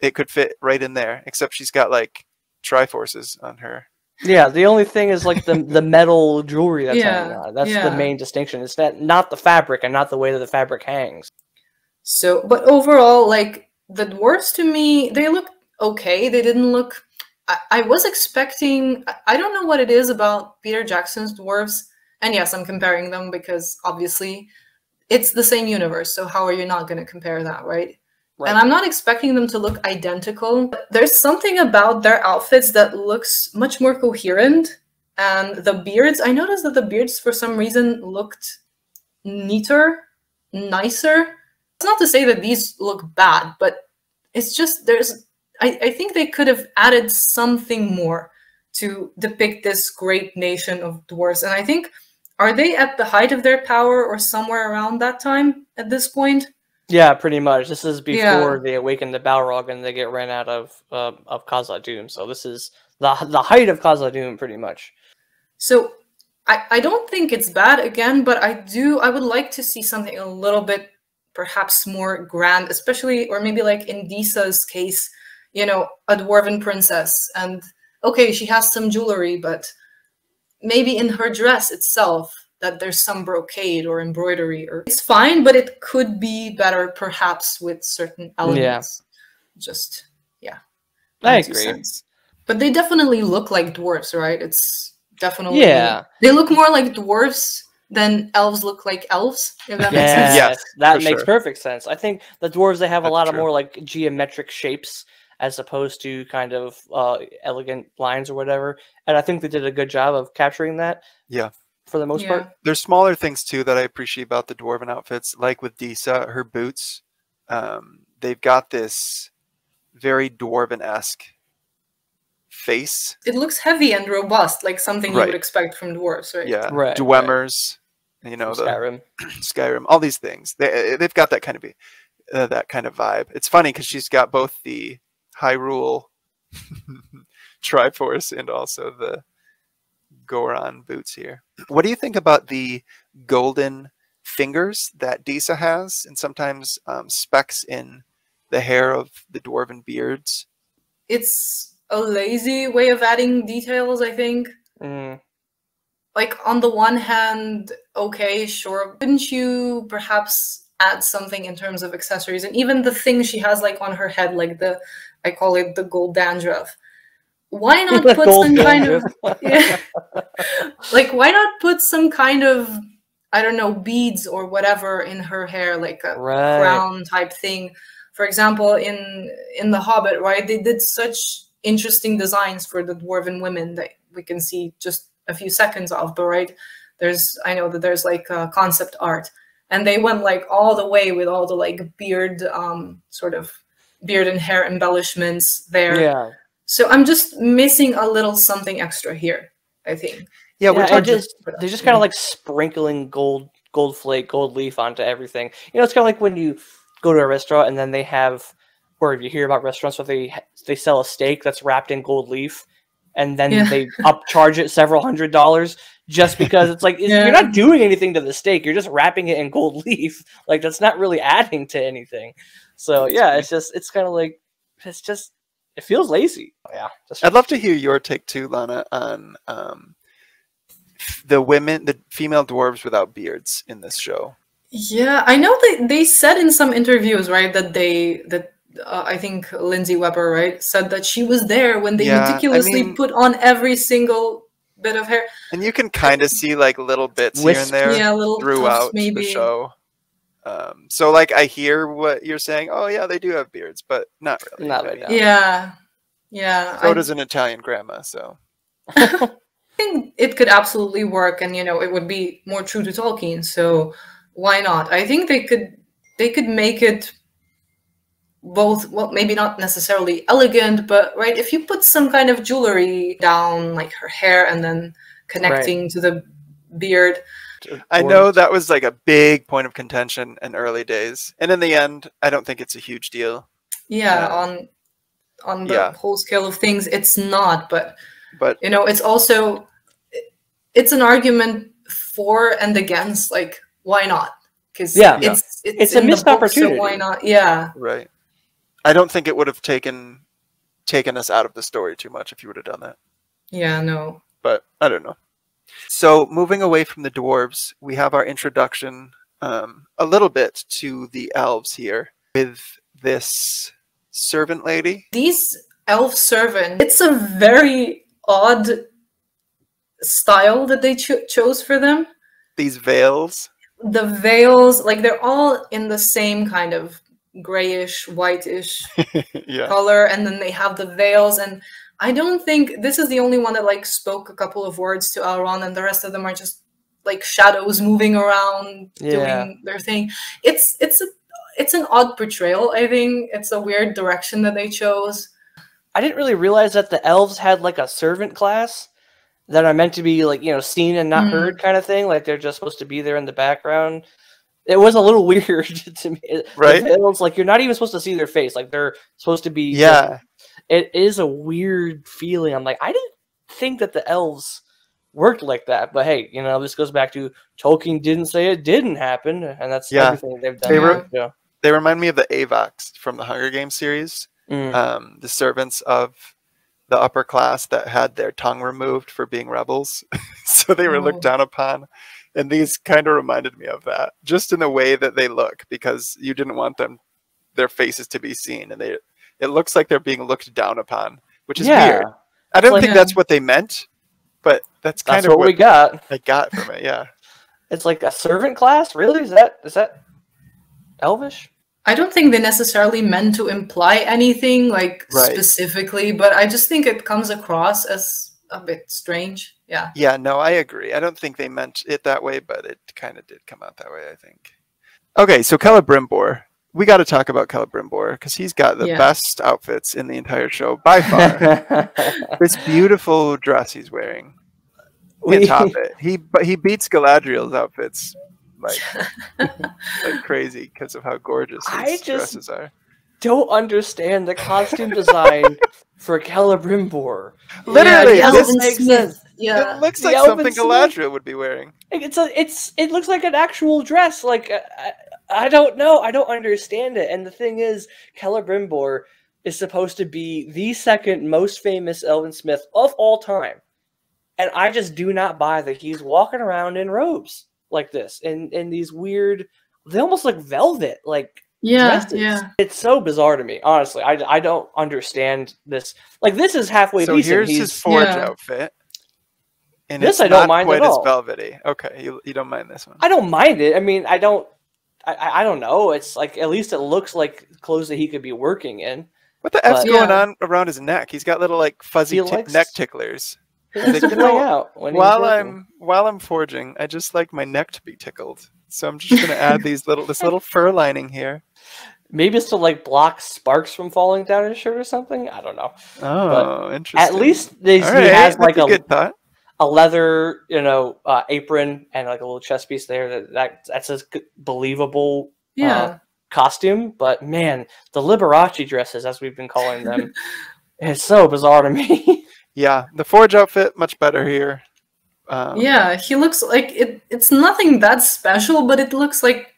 it could fit right in there, except she's got like Triforces on her. Yeah, the only thing is like the metal jewelry that's hanging on. That's the main distinction. It's not the fabric and not the way that the fabric hangs. So, but overall, like, the dwarves to me, they look okay. They didn't look... I was expecting... I don't know what it is about Peter Jackson's dwarves. And yes, I'm comparing them because obviously it's the same universe. So how are you not going to compare that, right? And I'm not expecting them to look identical. There's something about their outfits that looks much more coherent. And the beards, I noticed that the beards for some reason looked neater, nicer. It's not to say that these look bad, but it's just I think they could have added something more to depict this great nation of dwarves. And I think, are they at the height of their power or somewhere around that time at this point? Yeah, pretty much. This is before they awaken the Balrog and they get ran out of Khazad-dûm. So this is the height of Khazad-dûm, pretty much. So I don't think it's bad again, but I would like to see something a little bit perhaps more grand, especially, or maybe like in Disa's case, you know, a dwarven princess. And okay, she has some jewelry, but maybe in her dress itself, that there's some brocade or embroidery, or it's fine, but it could be better perhaps with certain elements. Just I agree. But they definitely look like dwarves, right? It's definitely they look more like dwarves than elves look like elves, if that makes sense. Yes, that makes perfect sense. I think the dwarves, they have a lot of more like geometric shapes, as opposed to kind of elegant lines or whatever. And I think they did a good job of capturing that. Yeah. For the most part. There's smaller things too that I appreciate about the dwarven outfits, like with Disa, her boots. They've got this very dwarven-esque face. It looks heavy and robust, like something you would expect from dwarves, right? Yeah, right, Dwemmers, you know, from Skyrim. Skyrim, all these things. They've got that kind of vibe. It's funny because she's got both the Hyrule Triforce and also the Goron boots here. What do you think about the golden fingers that Disa has, and sometimes specks in the hair of the dwarven beards? It's a lazy way of adding details, I think. Like, on the one hand, okay, sure, couldn't you perhaps add something in terms of accessories? And even the thing she has, like, on her head, like I call it the gold dandruff. Why not put some kind of, like, why not put some kind of, I don't know, beads or whatever in her hair, like a crown type thing? For example, in The Hobbit, right, they did such interesting designs for the dwarven women that we can see just a few seconds of, but right, I know that there's like concept art, and they went like all the way with all the like beard, sort of beard and hair embellishments there. Yeah. So I'm just missing a little something extra here, I think. Yeah, they're just kind of like sprinkling gold flake, gold leaf onto everything. You know, it's kind of like when you go to a restaurant and then they have, or if you hear about restaurants where they sell a steak that's wrapped in gold leaf, and then they upcharge it several $100s just because it's like you're not doing anything to the steak, you're just wrapping it in gold leaf. Like, that's not really adding to anything. So yeah, it's kind of like it feels lazy. Yeah, I'd love to hear your take too, Lana, on the female dwarves without beards in this show. Yeah, I know they said in some interviews, right, that I think Lindsay Weber, right, said that she was there when they meticulously put on every single bit of hair. And you can kind of see like little bits here and there throughout the show. So like I hear what you're saying. Oh yeah, they do have beards, but not really. Not right now. Yeah. So does an Italian grandma. So I think it could absolutely work, and it would be more true to Tolkien. So why not? I think they could make it both, well, maybe not necessarily elegant, but right, if you put some kind of jewelry down, like her hair, and then connecting to the beard. I know that was like a big point of contention in early days, and in the end, I don't think it's a huge deal. Yeah, on the whole scale of things, it's not. But it's also it's an argument for and against. Like, why not? Because it's a missed opportunity. So why not? Yeah. Right. I don't think it would have taken us out of the story too much if you would have done that. Yeah. No. But I don't know. So moving away from the dwarves, we have our introduction a little bit to the elves here with this servant lady. These elf servant, it's a very odd style that they chose for them. These veils. The veils, like they're all in the same kind of grayish, whitish color, and then they have the veils, and I don't think this is the only one that like spoke a couple of words to Elrond, and the rest of them are just like shadows moving around doing their thing. It's an odd portrayal. I think it's a weird direction that they chose. I didn't really realize that the elves had like a servant class that are meant to be like, seen and not heard kind of thing. Like they're just supposed to be there in the background. It was a little weird to me. Right? It was like you're not even supposed to see their face. Like they're supposed to be. Yeah. It is a weird feeling. I'm like, I didn't think that the elves worked like that. But hey, this goes back to Tolkien didn't say it didn't happen, and that's everything they've done. They remind me of the Avox from the Hunger Games series. The servants of the upper class that had their tongue removed for being rebels. So they were looked down upon. And these kind of reminded me of that, just in the way that they look, because you didn't want their faces to be seen. And it looks like they're being looked down upon, which is weird. I don't think that's what they meant, but that's kind of what we got. I got from it, yeah. It's like a servant class? Really? Is that Elvish? I don't think they necessarily meant to imply anything like specifically, but I just think it comes across as a bit strange. Yeah. Yeah, no, I agree. I don't think they meant it that way, but it kind of did come out that way, I think. Okay, so Celebrimbor. We got to talk about Celebrimbor because he's got the best outfits in the entire show by far. This beautiful dress he's wearing. Can't top it. He beats Galadriel's outfits like crazy because of how gorgeous his dresses are. Don't understand the costume design for Celebrimbor. Literally, this makes sense. Yeah, it looks like something Galadriel would be wearing. It looks like an actual dress. Like I don't know. I don't understand it. And the thing is, Celebrimbor is supposed to be the second most famous elvensmith of all time, and I just do not buy that he's walking around in robes like this, in these weird, they almost look velvet, like dresses. Yeah. It's so bizarre to me, honestly. I don't understand this. Like, this is halfway decent. So here's his forge outfit. And this I don't mind quite at all. As velvety. Okay, you don't mind this one. I don't mind it. I mean, I don't know. It's like, at least it looks like clothes that he could be working in. What the F's going on around his neck? He's got little like fuzzy neck ticklers. While I'm forging, I just like my neck to be tickled. So I'm just gonna add this little fur lining here. Maybe it's to like block sparks from falling down his shirt or something. I don't know. Oh, but interesting. At least he has like a leather, apron and like a little chest piece there. That's a believable costume. But man, the Liberace dresses, as we've been calling them, it's so bizarre to me. Yeah, the forge outfit much better here. Yeah, he looks like it's nothing that special, but it looks like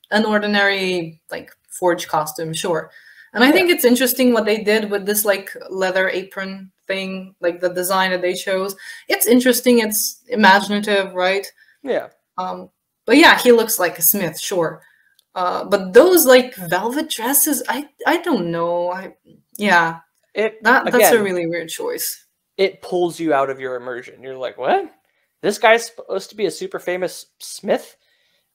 an ordinary like forge costume, sure. And I think it's interesting what they did with this like leather apron thing, like the design that they chose. It's interesting. It's imaginative, right? Yeah. But yeah, he looks like a smith, sure. But those like velvet dresses, I don't know. That's a really weird choice. It pulls you out of your immersion. You're like, what? This guy's supposed to be a super famous smith,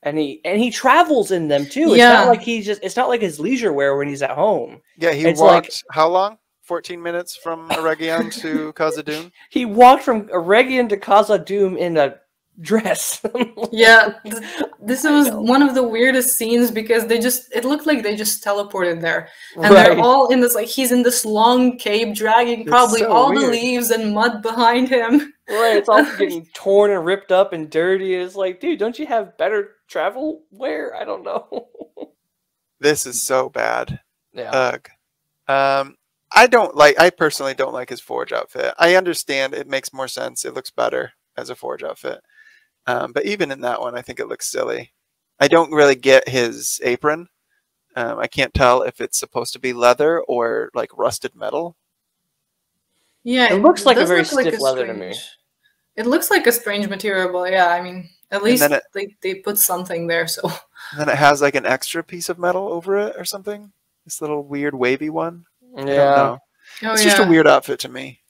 and he travels in them too. It's not like it's not like his leisure wear when he's at home. Yeah, he walked how long? 14 minutes from Eregion to Khazad-dûm? He walked from Eregion to Khazad-dûm in a dress. This was one of the weirdest scenes because it looked like they just teleported there, and they're all in this, like, he's in this long cape dragging probably all the leaves and mud behind him. Right, it's all getting torn and ripped up and dirty. And it's like, dude, don't you have better travel wear? I don't know. This is so bad. Yeah. I personally don't like his forge outfit. I understand it makes more sense. It looks better as a forge outfit. But even in that one, I think it looks silly. I don't really get his apron. I can't tell if it's supposed to be leather or like rusted metal. Yeah, it looks like a very stiff leather to me. It looks like a strange material, but yeah, I mean, at least they put something there. So. And then it has like an extra piece of metal over it or something. This little weird wavy one. Yeah. I don't know. It's just a weird outfit to me.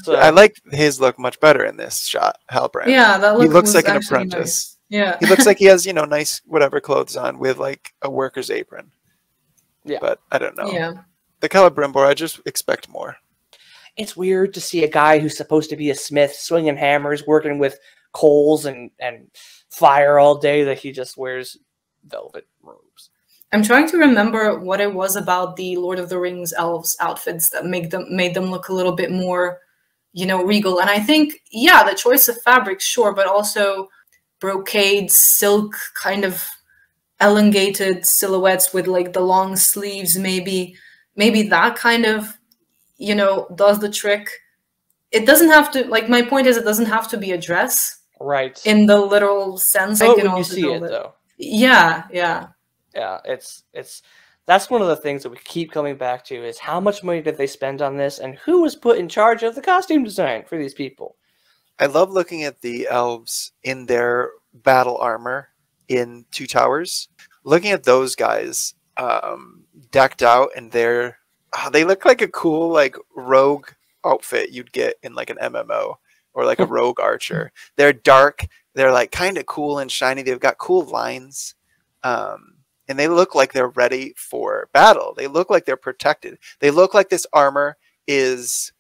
So, I like his look much better in this shot, Halbrand. Yeah, that look. He looks like an apprentice. Nice. Yeah, he looks like he has, nice whatever clothes on with like a worker's apron. Yeah, but I don't know. Yeah, the Celebrimbor, I just expect more. It's weird to see a guy who's supposed to be a smith swinging hammers, working with coals and fire all day, that he just wears velvet robes. I'm trying to remember what it was about the Lord of the Rings elves outfits that made them look a little bit more, regal. And I think, the choice of fabric, sure, but also brocade, silk, kind of elongated silhouettes with like the long sleeves, maybe that kind of, does the trick. It doesn't have to, like, my point is, it doesn't have to be a dress. Right. In the literal sense. Oh, when you see it, though. Yeah. Yeah, that's one of the things that we keep coming back to, is how much money did they spend on this, and who was put in charge of the costume design for these people? I love looking at the elves in their battle armor in Two Towers. Looking at those guys decked out, and they look like a cool like rogue outfit you'd get in like an MMO or like a rogue archer. They're dark. They're like kind of cool and shiny. They've got cool lines. And and they look like they're ready for battle. They look like they're protected. They look like this armor is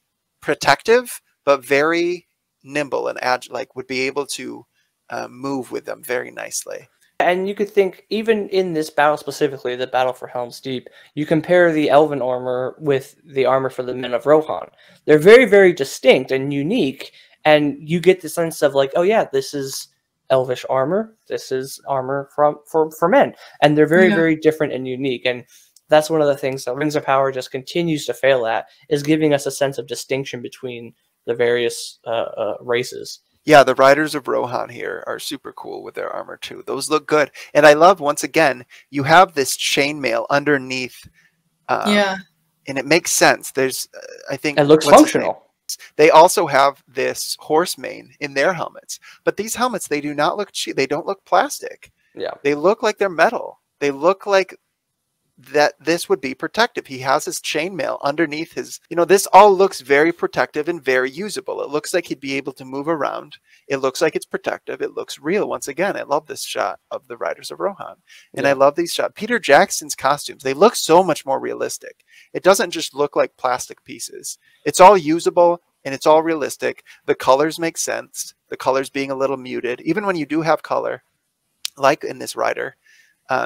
protective, but very nimble and agile, like would be able to move with them very nicely. And you could think, even in this battle specifically, the battle for Helm's Deep, you compare the elven armor with the armor for the men of Rohan. They're very, very distinct and unique, and you get the sense of like, oh yeah, this is elvish armor, this is armor for men. And they're very, very different and unique. And that's one of the things that Rings of Power just continues to fail at, is giving us a sense of distinction between the various races. Yeah, the Riders of Rohan here are super cool with their armor too. Those look good. And I love, once again, you have this chainmail underneath. And it makes sense. There's, I think... It looks functional. They also have this horse mane in their helmets. But these helmets, they do not look cheap. They don't look plastic. Yeah. They look like they're metal. They look like that this would be protective. He has his chainmail underneath his, this all looks very protective and very usable. It looks like he'd be able to move around. It looks like it's protective. It looks real. Once again, I love this shot of the Riders of Rohan. And I love these shots. Peter Jackson's costumes, they look so much more realistic. It doesn't just look like plastic pieces. It's all usable and it's all realistic. The colors make sense. The colors being a little muted. Even when you do have color, like in this Rider,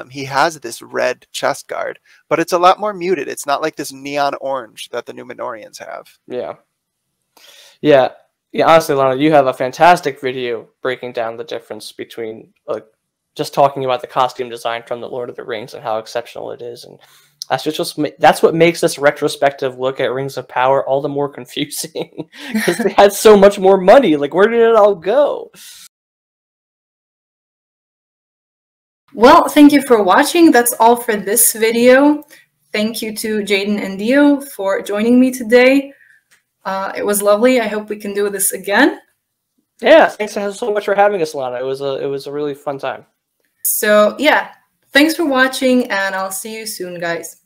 he has this red chest guard, but it's a lot more muted. It's not like this neon orange that the Númenóreans have. Yeah. Honestly, Lana, you have a fantastic video breaking down the difference between just talking about the costume design from the Lord of the Rings and how exceptional it is, and that's what makes this retrospective look at Rings of Power all the more confusing, because they had so much more money. Like, where did it all go? Well, thank you for watching. That's all for this video. Thank you to Jaden and Dio for joining me today. It was lovely. I hope we can do this again. Yeah, thanks so much for having us, Lana. It was a really fun time. So yeah, thanks for watching, and I'll see you soon, guys.